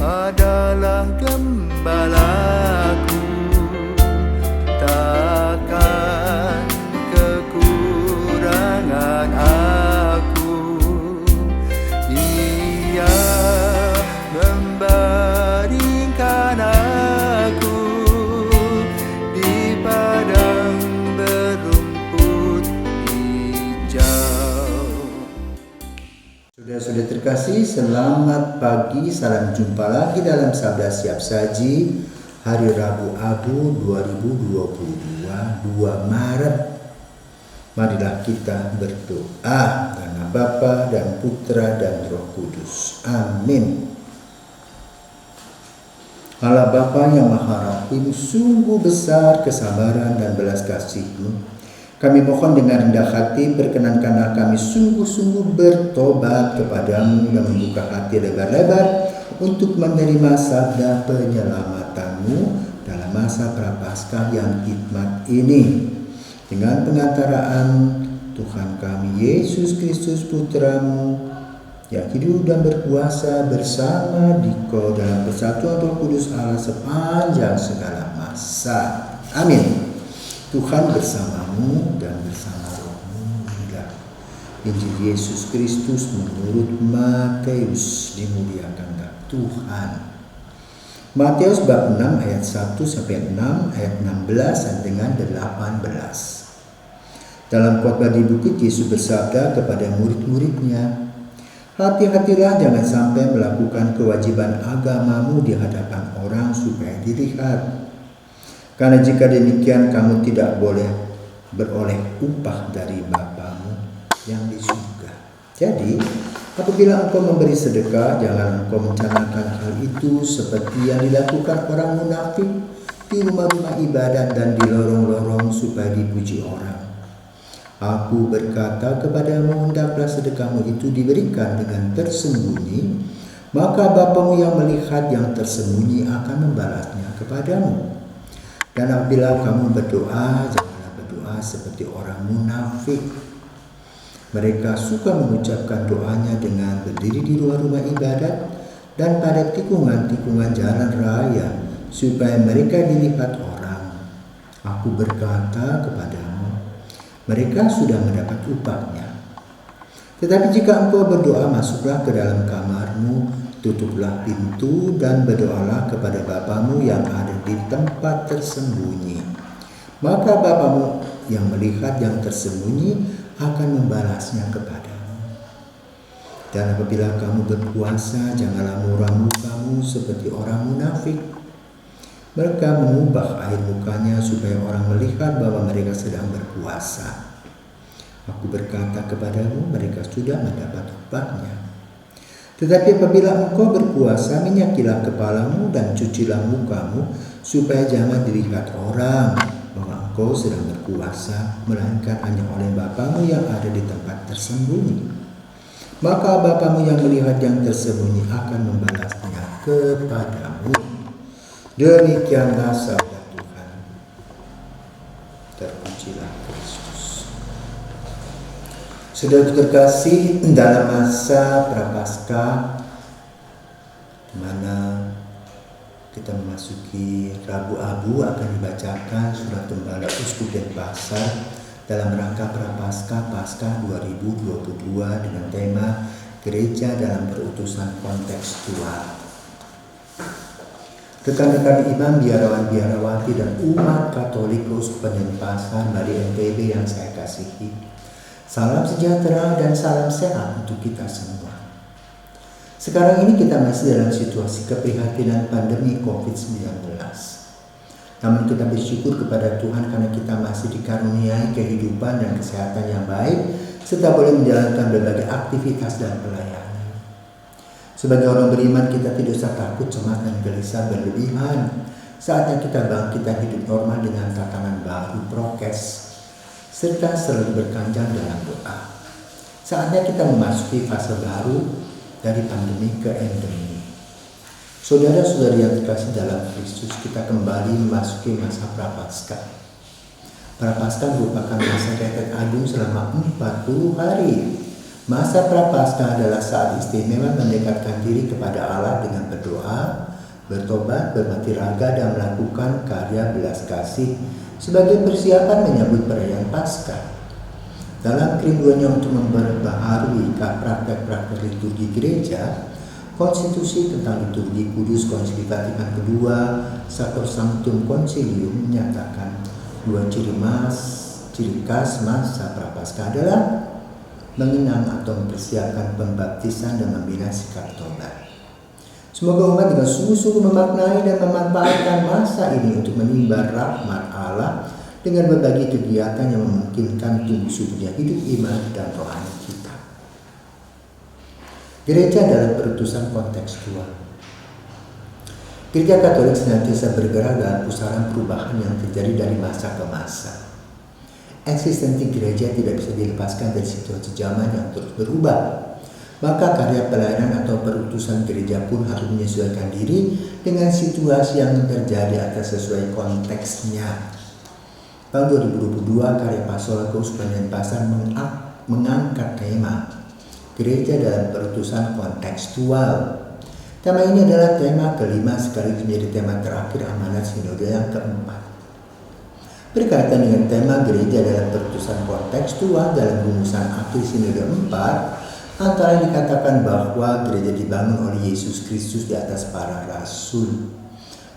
adalah gembalaku, takkan kekurangan aku. Ia membaringkan aku di padang berumput hijau. Sudah terkasih, selamat pagi, salam jumpa lagi dalam Sabda Siap Saji hari Rabu Abu 2022, 2 Maret. Marilah kita berdoa. Karena Bapa dan Putra dan Roh Kudus. Amin. Allah Bapa yang Maha Rahim, sungguh besar kesabaran dan belas kasih-Mu. Kami mohon dengan rendah hati, perkenankanlah kami sungguh-sungguh bertobat kepadamu dan membuka hati lebar-lebar untuk menerima sabda penyelamatanmu dalam masa Prapaskah yang hikmat ini. Dengan pengantaraan Tuhan kami Yesus Kristus Putramu yang hidup dan berkuasa bersama Dikau dalam persatuan Roh Kudus Allah sepanjang segala masa. Amin. Tuhan bersamamu dan bersama rohmu. Inilah Injil Yesus Kristus menurut Matius. Dimuliakanlah Tuhan. Matius bab 6 ayat 1 sampai 6, ayat 16 dan dengan 18. Dalam khotbah di bukit, Yesus bersabda kepada murid-muridnya, "Hati-hatilah jangan sampai melakukan kewajiban agamamu di hadapan orang supaya dilihat. Karena jika demikian kamu tidak boleh beroleh upah dari Bapamu yang di surga." Jadi, apabila engkau memberi sedekah, jangan engkau mencanangkan hal itu seperti yang dilakukan orang munafik di rumah-rumah ibadat dan di lorong-lorong supaya dipuji orang. Aku berkata kepadamu, hendaklah sedekahmu itu diberikan dengan tersembunyi, maka Bapamu yang melihat yang tersembunyi akan membalasnya kepadamu. Dan apabila kamu berdoa, janganlah berdoa seperti orang munafik. Mereka suka mengucapkan doanya dengan berdiri di rumah-rumah ibadat dan pada tikungan-tikungan jalan raya, supaya mereka dilihat orang. Aku berkata kepadamu, mereka sudah mendapat upahnya. Tetapi jika engkau berdoa, masuklah ke dalam kamarmu, tutuplah pintu dan berdoalah kepada Bapamu yang ada di tempat tersembunyi. Maka Bapamu yang melihat yang tersembunyi akan membalasnya kepadamu. Dan apabila kamu berpuasa, janganlah muram mukamu seperti orang munafik. Mereka mengubah air mukanya supaya orang melihat bahwa mereka sedang berpuasa. Aku berkata kepadamu, mereka sudah mendapat upahnya. Tetapi apabila engkau berpuasa, minyakilah kepalamu dan cucilah mukamu, supaya jangan dilihat orang bahwa engkau sedang berpuasa, melainkan hanya oleh Bapamu yang ada di tempat tersembunyi. Maka Bapamu yang melihat yang tersembunyi akan membalasnya kepadamu. Demikianlah sabda Tuhan. Terpujilah Kristus. Saudara terkasih, dalam masa Prapaskah, di mana kita memasuki Rabu Abu, akan dibacakan surat Gembala Uskup Denpasar dalam rangka Prapaskah Paskah 2022 dengan tema Gereja dalam Perutusan Kontekstual. Rekan-rekan imam, biarawan-biarawati dan umat Katolik Uskupan Denpasar, Bali NTB yang saya kasihi, salam sejahtera dan salam sehat untuk kita semua. Sekarang ini kita masih dalam situasi keprihatinan pandemi COVID-19. Namun kita bersyukur kepada Tuhan karena kita masih dikaruniai kehidupan dan kesehatan yang baik, serta boleh menjalankan berbagai aktivitas dan pelayanan. Sebagai orang beriman, kita tidak usah takut, cemas, dan gelisah berlebihan. Saatnya kita bangkit dan hidup normal dengan tatanan baru prokes, serta selalu berkanjang dalam doa. Saatnya kita memasuki fase baru dari pandemi ke endemi. Saudara-saudari yang terkasih dalam Kristus, kita kembali memasuki masa Prapaskah. Prapaskah merupakan masa retret agung selama 40 hari Masa Prapaskah adalah saat istimewa mendekatkan diri kepada Allah dengan berdoa, bertobat, bermati raga, dan melakukan karya belas kasih sebagai persiapan menyambut perayaan Paskah. Dalam kerinduannya untuk memperbaharui praktek-praktek liturgi gereja, Konstitusi tentang Liturgi Kudus Konsili Vatikan II, Sacrosanctum Concilium, menyatakan dua ciri khas masa Prapaskah adalah mengenang atau mempersiapkan pembaptisan dan membina sikap tobat. Semoga umat dengan sungguh-sungguh memaknai dan memanfaatkan masa ini untuk menimba rahmat Allah dengan berbagai kegiatan yang memungkinkan tumbuh suburnya hidup iman dan rohani kita. Gereja dalam perutusan kontekstual. Gereja Katolik senantiasa bergerak dalam pusaran perubahan yang terjadi dari masa ke masa. Eksistensi gereja tidak bisa dilepaskan dari situasi zaman yang terus berubah. Maka karya pelayanan atau perutusan gereja pun harus menyesuaikan diri dengan situasi yang terjadi agar sesuai konteksnya. Tahun 2022, karya Pastoral Keuskupan Denpasar mengangkat tema Gereja dalam Perutusan Kontekstual. Tema ini adalah tema kelima sekaligus menjadi tema terakhir amanat sinode yang keempat. Berkaitan dengan tema gereja dalam perutusan kontekstual dalam rumusan akhir sinode 4, antara dikatakan bahwa gereja dibangun oleh Yesus Kristus di atas para rasul.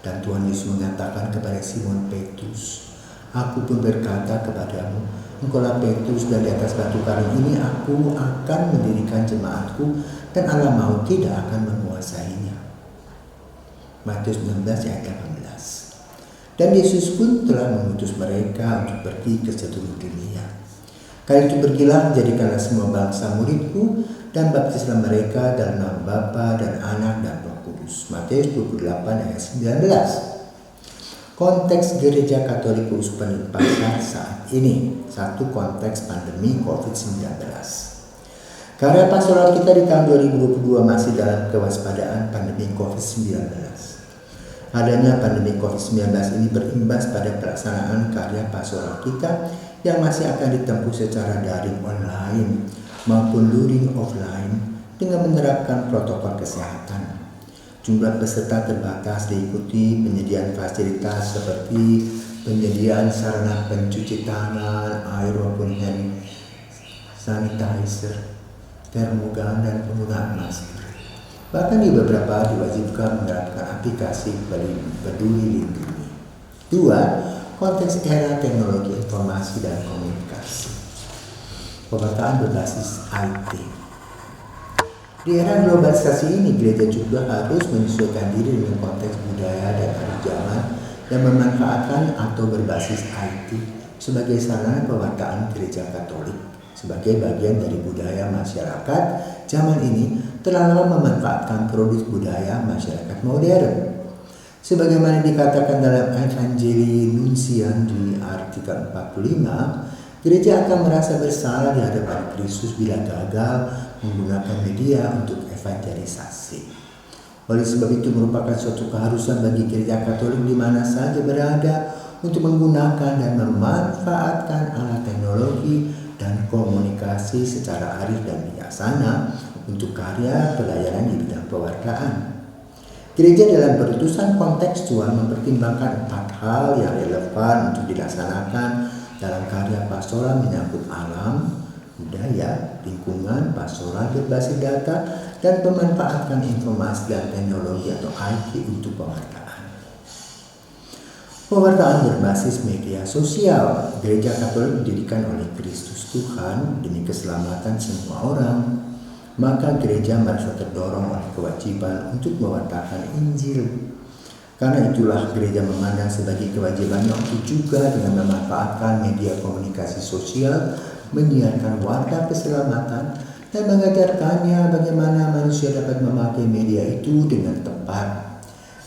Dan Tuhan Yesus mengatakan kepada Simon Petrus, "Aku pun berkata kepadamu, engkaulah Petrus, dan di atas batu karang ini aku akan mendirikan jemaatku, dan alam maut tidak akan menguasainya." Matius 19 ayat 18. Dan Yesus pun telah mengutus mereka untuk pergi ke seluruh dunia. Kali itu pergilah, jadikanlah semua bangsa muridku, dan baptislah mereka dalam nama Bapa dan Anak dan Roh Kudus. Matius 28 ayat 19. Konteks Gereja Katolik Keuskupan Denpasar saat ini. Satu, konteks pandemi COVID-19. Karya pastoral kita di tahun 2022 masih dalam kewaspadaan pandemi COVID-19. Adanya pandemi COVID-19 ini berimbas pada pelaksanaan karya pastoral kita yang masih akan ditempuh secara daring online maupun luring offline dengan menerapkan protokol kesehatan. Jumlah peserta terbatas, diikuti penyediaan fasilitas seperti penyediaan sarana pencuci tangan, air maupun hand sanitizer, termogan, dan penggunaan masker. Bahkan di beberapa diwajibkan menerapkan aplikasi Peduli Lindungi. 2. Konteks era teknologi informasi dan komunikasi. Pemetaan berbasis IT. Di era globalisasi ini, gereja juga harus menyesuaikan diri dengan konteks budaya dan arus zaman yang memanfaatkan atau berbasis IT sebagai sarana pewartaan gereja Katolik. Sebagai bagian dari budaya masyarakat zaman ini telah lama memanfaatkan produk budaya masyarakat modern. Sebagaimana dikatakan dalam Evangelii Nuntian di artikel 45, gereja akan merasa bersalah di hadapan Kristus bila gagal menggunakan media untuk evangelisasi. Oleh sebab itu merupakan suatu keharusan bagi gereja Katolik di mana saja berada untuk menggunakan dan memanfaatkan alat teknologi dan komunikasi secara arif dan bijaksana untuk karya pelayanan di bidang pewartaan. Gereja dalam perutusan kontekstual mempertimbangkan 4 hal yang relevan untuk dilaksanakan dalam karya pastoral menyangkut alam, budaya, lingkungan, pastoral berbasis data, dan pemanfaatan informasi dan teknologi atau IT untuk pewartaan. Pewartaan berbasis media sosial. Gereja Katolik didirikan oleh Kristus Tuhan demi keselamatan semua orang. Maka gereja merasa terdorong oleh kewajiban untuk mewartakan Injil. Karena itulah gereja memandang sebagai kewajibannya untuk juga dengan memanfaatkan media komunikasi sosial, menyiarkan warta keselamatan, dan mengajarkannya bagaimana manusia dapat memakai media itu dengan tepat.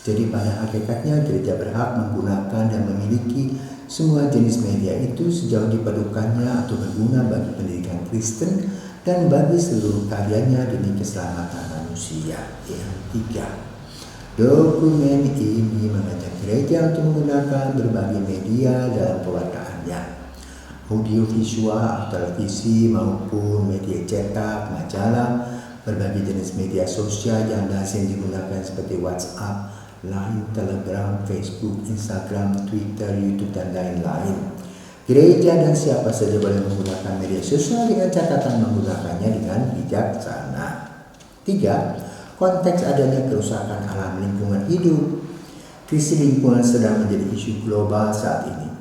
Jadi pada hakikatnya gereja berhak menggunakan dan memiliki semua jenis media itu sejauh diperlukannya atau berguna bagi pendidikan Kristen dan bagi seluruh karyanya demi keselamatan manusia. Yang 3, dokumen ini mengajak gereja untuk menggunakan berbagai media dalam pewartaannya. audiovisual, televisi maupun media cetak, majalah, berbagai jenis media sosial yang lazim digunakan seperti WhatsApp, Line, Telegram, Facebook, Instagram, Twitter, YouTube, dan lain-lain. Gereja dan siapa saja boleh menggunakan media sosial dengan catatan menggunakannya dengan bijaksana. 3. Konteks adanya kerusakan alam lingkungan hidup. Krisis lingkungan sedang menjadi isu global saat ini.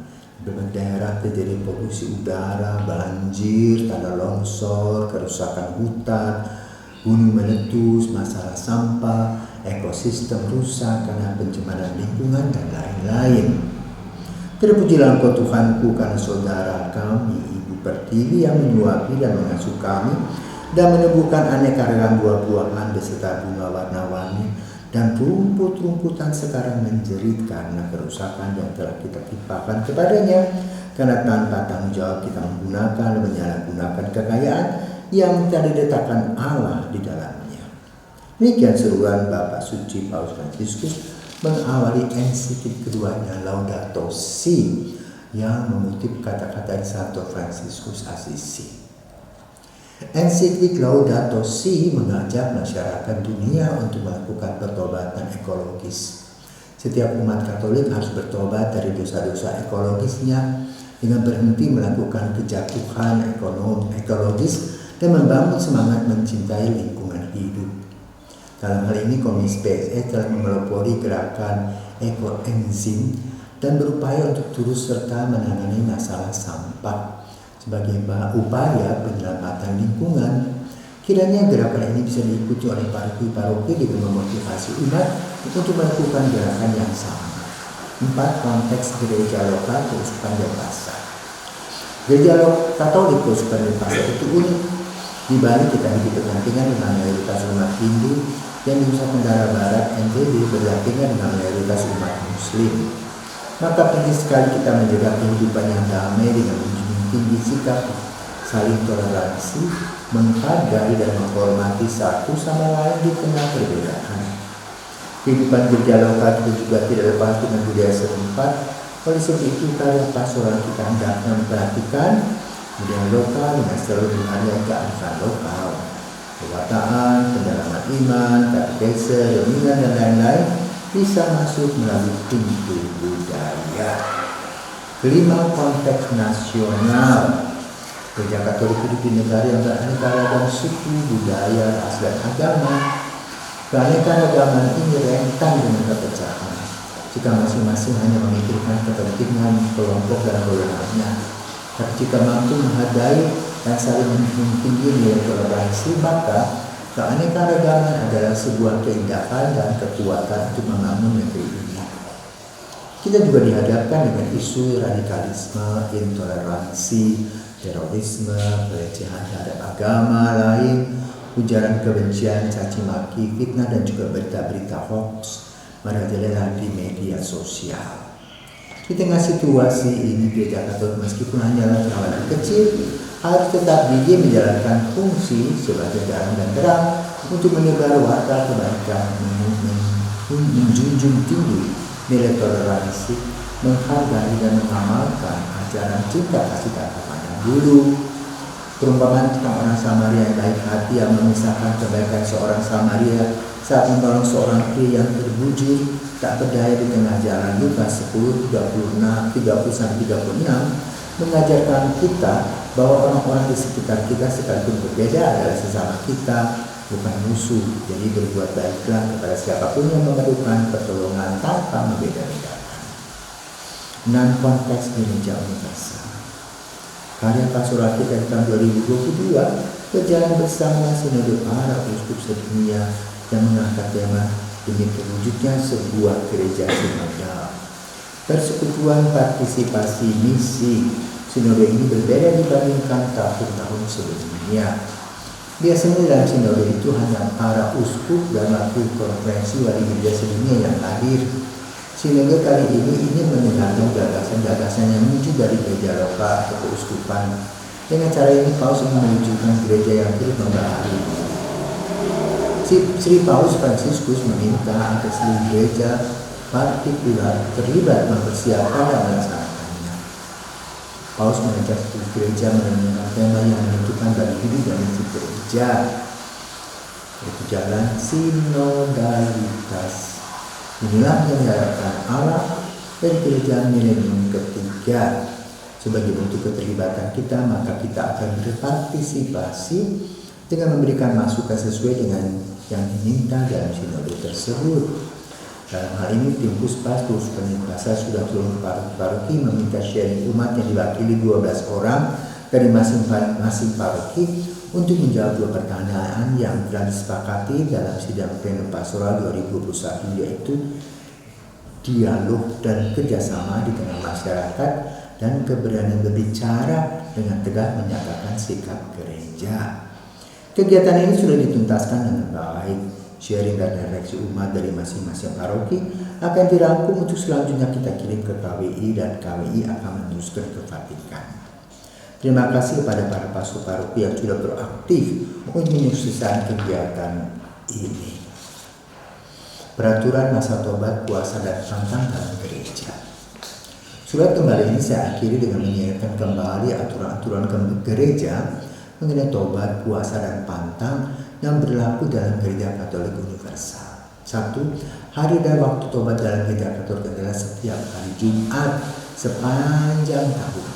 Berbagai daerah terjadi polusi udara, banjir, tanah longsor, kerusakan hutan, gunung meletus, masalah sampah, ekosistem rusak karena pencemaran lingkungan, dan lain-lain. Terpujilah Engkau Tuhanku karena saudara kami, Ibu Pertiwi yang menyuapi dan mengasuh kami dan menumbuhkan aneka ragam buah-buahan beserta bunga warna-warni, dan rumput-rumputan sekarang menjerit karena kerusakan yang telah kita timpakan kepadanya, karena tanpa tanggung jawab kita menggunakan dan menyalahgunakan kekayaan yang telah diletakkan Allah di dalamnya. Demikian seruan Bapak Suci Paus Fransiskus mengawali ensiklik keduanya Laudato Si yang mengutip kata-kata Santo Fransiskus Assisi. Ensiklik Laudato Si mengajak masyarakat dunia untuk melakukan pertobatan ekologis. Setiap umat Katolik harus bertobat dari dosa-dosa ekologisnya dengan berhenti melakukan kejatuhan ekologis dan membangun semangat mencintai lingkungan hidup. Dalam hal ini Komisi PSE telah memelopori gerakan ekoenzim dan berupaya untuk turut serta menangani masalah sampah sebagai upaya penyelamatan lingkungan. Kiranya gerakan ini bisa diikuti oleh paroki-paroki dengan memotivasi umat untuk melakukan gerakan yang sama. 4. Konteks gereja lokal Keuskupan Denpasar. Gereja Katolik Keuskupan Denpasar itu unik. Di Bali kita hidup berdampingan dengan mayoritas umat Hindu, dan di Nusa Tenggara Barat NTB berdampingan dengan mayoritas umat Muslim. Maka penting sekali kita menjaga kehidupan yang damai dengan menjunjung tinggi sikap saling toleransi, menghargai dan menghormati satu sama lain di tengah perbedaan. Kehidupan gereja lokal itu juga tidak lepas dengan budaya setempat. Oleh sebab itu, karya pastoral kita hendaknya memperhatikan budaya lokal dengan selalu menghargai kearifan lokal. Pewataan, pendalaman iman, katekese, dominan, dan lain-lain bisa masuk melalui pintu budaya. 5. Konteks nasional. Gereja Katolik hidup di negara yang beraneka ragam suku, budaya, ras, dan agama. Keanekaragaman ini rentan dengan kepecahan jika masing-masing hanya memikirkan kepentingan kelompok dan golongannya. Tapi jika mampu menghargai dan saling menjunjung tinggi nilai toleransi, maka keanekaragaman adalah sebuah keindahan dan kekuatan untuk membangun negeri ini. Kita juga dihadapkan dengan isu radikalisme, intoleransi, terorisme, pelecehan terhadap agama lain, ujaran kebencian, caci maki, fitnah, dan juga berita-berita hoax merajalela di media sosial. Di tengah situasi ini, Gereja Katolik meskipun hanyalah perlawanan kecil, harus tetap gigih menjalankan fungsi sebagai garang dan terang untuk menyebar warta kebaikan, menjunjung tinggi nilai toleransi, menghargai dan mengamalkan ajaran cinta kasih tanpa pandang bulu. Perumpamaan tentang orang Samaria yang baik hati yang memisahkan kebaikan seorang Samaria saat menolong seorang pria yang terbujur tak berdaya di tengah jalan, Lukas 10:30-36 mengajarkan kita bahwa orang-orang di sekitar kita sekalipun berbeda adalah sesama kita, bukan musuh. Jadi berbuat baiklah kepada siapapun yang memerlukan pertolongan tanpa membeda-bedakan. 6. Konteks gereja universal. Karya pastoral kita di tahun 2022 berjalan bersama Sinode para Uskup sedunia yang mengangkat tema demi terwujudnya sebuah gereja sinodal. Persekutuan partisipasi misi. Sinode ini berbeda dibandingkan tahun-tahun sebelumnya. Biasanya dalam sinode itu hanya para uskup dan wakil konferensi wali gereja sedunia yang hadir. Sinode kali ini ingin mendengarkan gagasan-gagasan yang muncul dari gereja lokal atau keuskupan. Dengan cara ini Paus ingin mewujudkan gereja yang terus membaharui. Sri Paus Fransiskus meminta agar seluruh gereja partikular terlibat mempersiapkan dan melaksanakannya. Paulus mengajak gereja merenungkan tema yang menentukan bagi hidup dan misi gereja, yaitu jalan sinodalitas. Inilah yang diharapkan Allah dari gereja milenium ketiga. Sebagai bentuk keterlibatan kita, maka kita akan berpartisipasi dengan memberikan masukan sesuai dengan yang diminta dalam sinode tersebut. Dalam hal ini, tim Puspas Penelitian sudah turun ke paroki meminta sharing umat yang diwakili 12 orang dari masing-masing paroki untuk menjawab 2 pertanyaan yang telah disepakati dalam sidang pleno pastoral 2021, yaitu dialog dan kerjasama di tengah masyarakat dan keberanian berbicara dengan tegas menyatakan sikap gereja. Kegiatan ini sudah dituntaskan dengan baik. Sharing dan refleksi umat dari masing-masing paroki akan dirangkum untuk selanjutnya kita kirim ke KWI dan KWI akan meneruskan ke Vatikan. Terima kasih kepada para pastor paroki yang sudah proaktif untuk menyukseskan kegiatan ini. Peraturan masa tobat, puasa, dan pantang dalam gereja. Surat kembali ini saya akhiri dengan mengingatkan kembali aturan-aturan gereja mengenai tobat, puasa, dan pantang yang berlaku dalam gereja Katolik universal. 1. Hari dan waktu tobat dalam gereja Katolik adalah setiap hari Jumat sepanjang tahun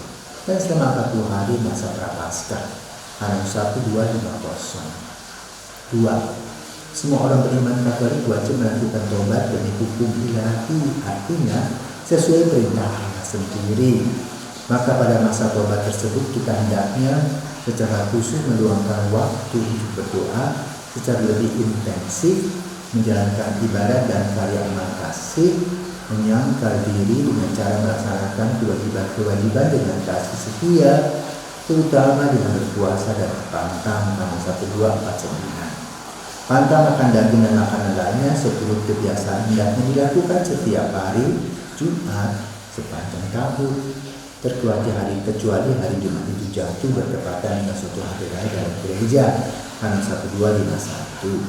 dan selama 40 hari masa Prapaskah. Hanus 1:250. 2. Semua orang beriman Katolik wajib melakukan tobat demi hukum ilahi, artinya sesuai perintah Allah sendiri. Maka pada masa tobat tersebut kita hendaknya secara khusus meluangkan waktu untuk berdoa secara lebih intensif, menjalankan ibadat dan karya amal kasih, menyangkal diri dengan cara melaksanakan kewajiban dengan kasih setia, terutama dengan berpuasa dan pantang. Hanus 1:249. Pantang makan daging dan makanan lainnya seturut kebiasaan hendaknya dilakukan setiap hari Jumat sepanjang tahun, kecuali hari Jumat itu jatuh bertepatan dengan suatu hari raya dalam gereja. Hanus 1:251.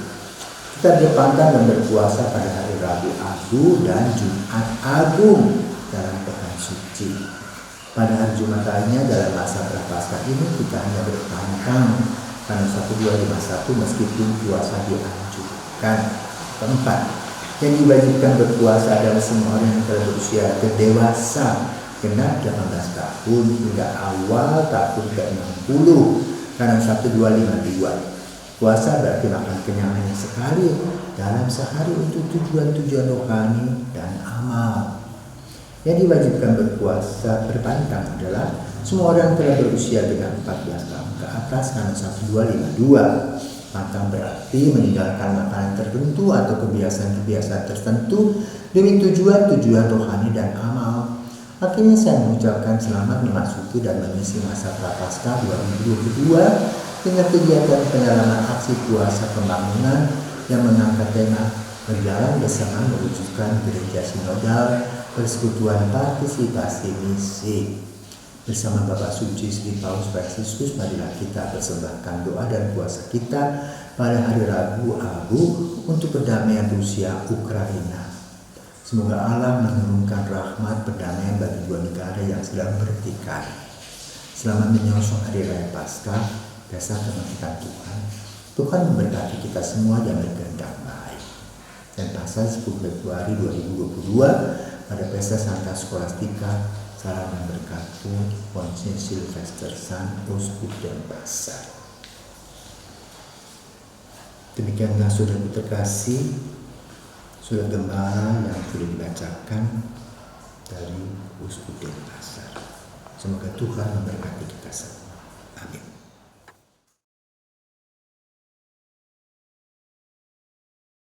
Kita berpantang dan berpuasa pada hari Rabu Agung dan Jumat Agung dalam pekan suci. Pada hari Jumat lainnya dalam masa Prapaskah ini kita hanya berpantang. Hanus 1:251 meskipun puasa dianjurkan. Keempat, yang diwajibkan berpuasa adalah semua orang yang telah berusia dewasa, genap 18 tahun hingga awal tahun ke-60. Hanus 1:252. Puasa berarti makan kenyang hanya sekali dalam sehari untuk tujuan-tujuan rohani dan amal. Yang diwajibkan berpantang adalah semua orang telah berusia genap 14 tahun ke atas. Hanus 1:252. Pantang berarti meninggalkan makanan tertentu atau kebiasaan-kebiasaan tertentu demi tujuan-tujuan rohani dan amal. Akhirnya saya mengucapkan selamat memasuki dan mengisi masa Prapaskah 2022 dengan kegiatan pendalaman aksi puasa pembangunan yang mengangkat tema berjalan bersama mewujudkan gereja sinodal persekutuan partisipasi misi. Bersama Bapak Suci Sri Paus Fransiskus, marilah kita persembahkan doa dan puasa kita pada hari Rabu Agung untuk perdamaian Rusia Ukraina. Semoga Allah menurunkan rahmat perdamaian bagi dua negara yang sedang bertikai. Selamat menyongsong hari raya Paskah, Pesta Kebangkitan Tuhan. Tuhan memberkati kita semua yang berkehendak baik. Dan pasal 10 Februari 2022 pada Pesta Santa Scholastica, salam dan berkat Monsignor Sylvester San, Uskup Denpasar. Demikianlah saudara terkasih, surat gembala yang sudah dibacakan dari Uskup Denpasar. Semoga Tuhan memberkati kita semua. Amin.